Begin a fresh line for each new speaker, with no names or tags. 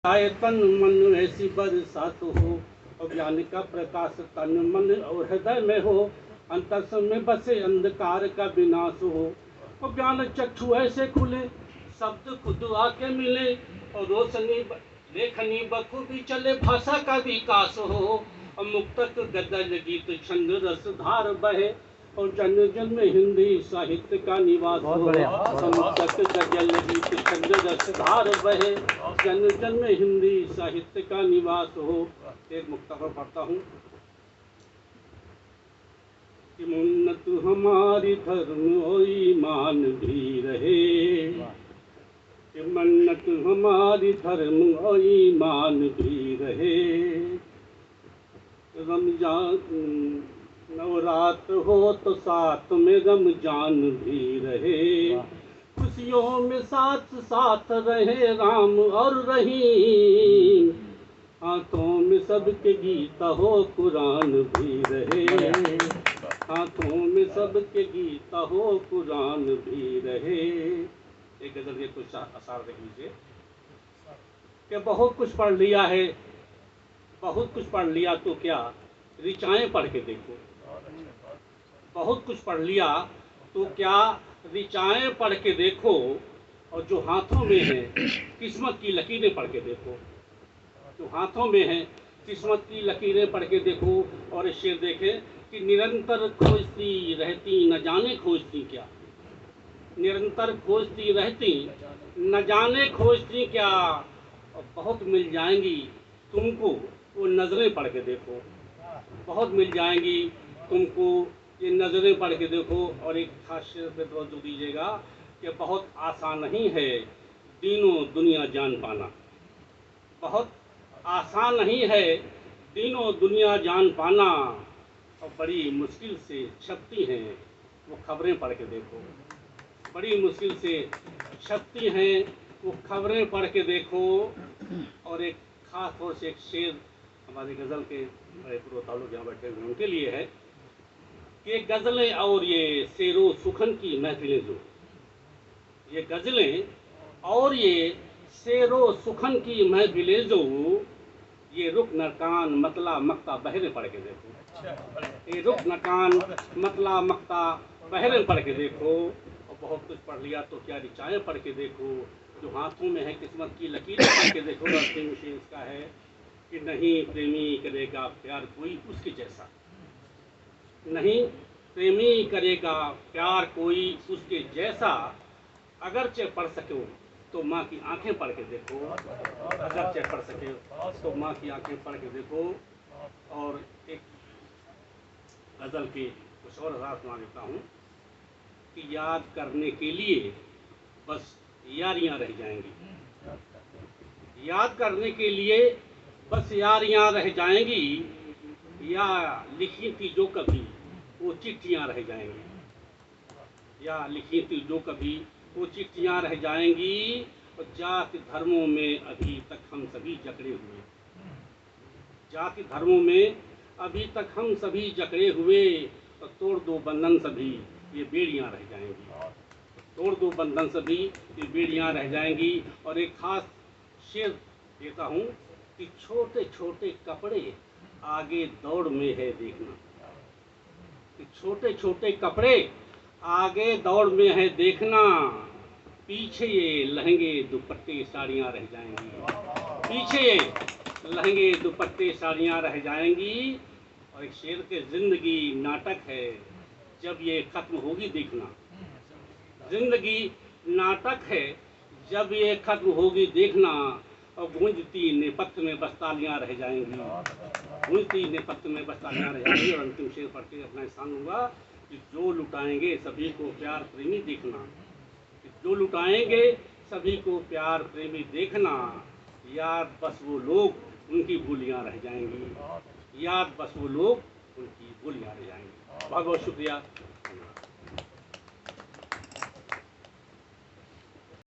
आए तन मन ऐसी बरसात हो और ज्ञान का प्रकाश तन मन और हृदय में हो, अंतस में बसे अंधकार का विनाश हो और ज्ञान चक्षु ऐसे खुले शब्द खुद आके मिले और रोशनी लेखनी बखूबी चले भाषा का विकास हो और मुक्तक गजल गीत छंद रस धार बहे और जन जन में हिंदी साहित्य का निवास हो। मुक्तक गजल गीत छंद रस धार बहे जन जन में हिंदी साहित्य का निवास हो। एक मुक्तक पढ़ता हूँ कि उन्नत हमारी धर्म और ईमान भी रहे, कि मन्नत हमारी धर्म और ईमान भी रहे। रमजान नवरात्र हो तो साथ में रमजान भी रहे, खुशियों में साथ साथ रहे राम और रहीम, हाथों में सबके गीता हो कुरान भी रहे, हाथों में सबके गीता हो कुरान भी रहे। एक गजल के कुछ असार देख लीजिए कि बहुत कुछ पढ़ लिया है, बहुत कुछ पढ़ लिया तो क्या ऋचाएं पढ़ के देखो। बहुत कुछ पढ़ लिया तो क्या ऋचाएं पढ़ के देखो, और जो हाथों में है किस्मत की लकीरें पढ़ के देखो। जो हाथों में है किस्मत की लकीरें पढ़ के देखो। और इस शेर देखें कि निरंतर खोजती रहती न जाने खोजती क्या, निरंतर खोजती रहती न जाने खोजती क्या, और बहुत मिल जाएंगी तुमको वो नज़रें पढ़ के देखो। बहुत मिल जाएंगी तुमको ये नज़रें पढ़ के देखो। और एक खास शेर पे तवज्जो दीजिएगा कि बहुत आसान नहीं है दीनों दुनिया जान पाना, बहुत आसान नहीं है दीनों दुनिया जान पाना, और बड़ी मुश्किल से छपती हैं वो खबरें पढ़ के देखो। बड़ी मुश्किल से छपती हैं वो खबरें पढ़ के देखो। और एक ख़ास तौर से एक शेर हमारी गज़ल के बड़े पुरोहित लोग यहाँ बैठे हुए उनके लिए है कि गज़लें और ये शेरो सुखन की महफिलें, जो ये गज़लें और ये शेरो सुखन की महफिलें, जो ये रुक नकान मतला मक्ता बहरे पढ़ के देखो। ये रुक नकान मतला मक्ता बहरे पढ़ के देखो। और बहुत कुछ पढ़ लिया तो क्या ऋचाएं पढ़ के देखो। जो हाथों में है किस्मत की लकीरें पढ़ के देखो। रास्ते में शेर इसका है कि नहीं प्रेमी करेगा प्यार कोई उसके जैसा, नहीं प्रेमी करेगा प्यार कोई उसके जैसा, अगरचे पढ़ सको तो माँ की आंखें पढ़ के देखो। अगरचे पढ़ सके तो माँ की आंखें पढ़ के देखो। और एक गज़ल के कुछ और राज सुना देता हूँ कि याद करने के लिए बस यारियाँ रह जाएंगी, याद करने के लिए बस यारियाँ रह जाएंगी, या लिखी थी जो कभी वो चिट्ठियाँ रह जाएंगी, या लिखी थी जो कभी वो चिट्ठियाँ रह जाएंगी। और जाति धर्मों में अभी तक हम सभी जकड़े हुए, जाति धर्मों में अभी तक हम सभी जकड़े हुए, तो तोड़ दो बंधन सभी ये बेड़ियाँ रह जाएंगी, तोड़ दो बंधन सभी ये बेड़ियाँ रह जाएंगी। और एक खास शेर देता हूँ कि छोटे छोटे कपड़े आगे दौड़ में है देखना, कि छोटे छोटे कपड़े आगे दौड़ में है देखना, पीछे ये लहंगे दुपट्टे साड़ियाँ रह जाएंगी, पीछे ये लहंगे दुपट्टे साड़ियाँ रह जाएंगी। और एक शेर के जिंदगी नाटक है जब ये खत्म होगी देखना, जिंदगी नाटक है जब ये खत्म होगी देखना, और गूंजती नेपथ्य में बस तालियाँ रह जाएंगी, गूंजती नेपथ्य में बस तालियाँ रह जाएंगी। और अंतिम शेर पढ़ के अपना स्थान लूँगा कि जो लुटाएंगे सभी को प्यार प्रेमी देखना, कि जो लुटाएंगे सभी को प्यार प्रेमी देखना, याद बस वो लोग उनकी बोलियाँ रह जाएंगी, याद बस वो लोग उनकी बोलियाँ रह जाएंगी। बहुत बहुत शुक्रिया।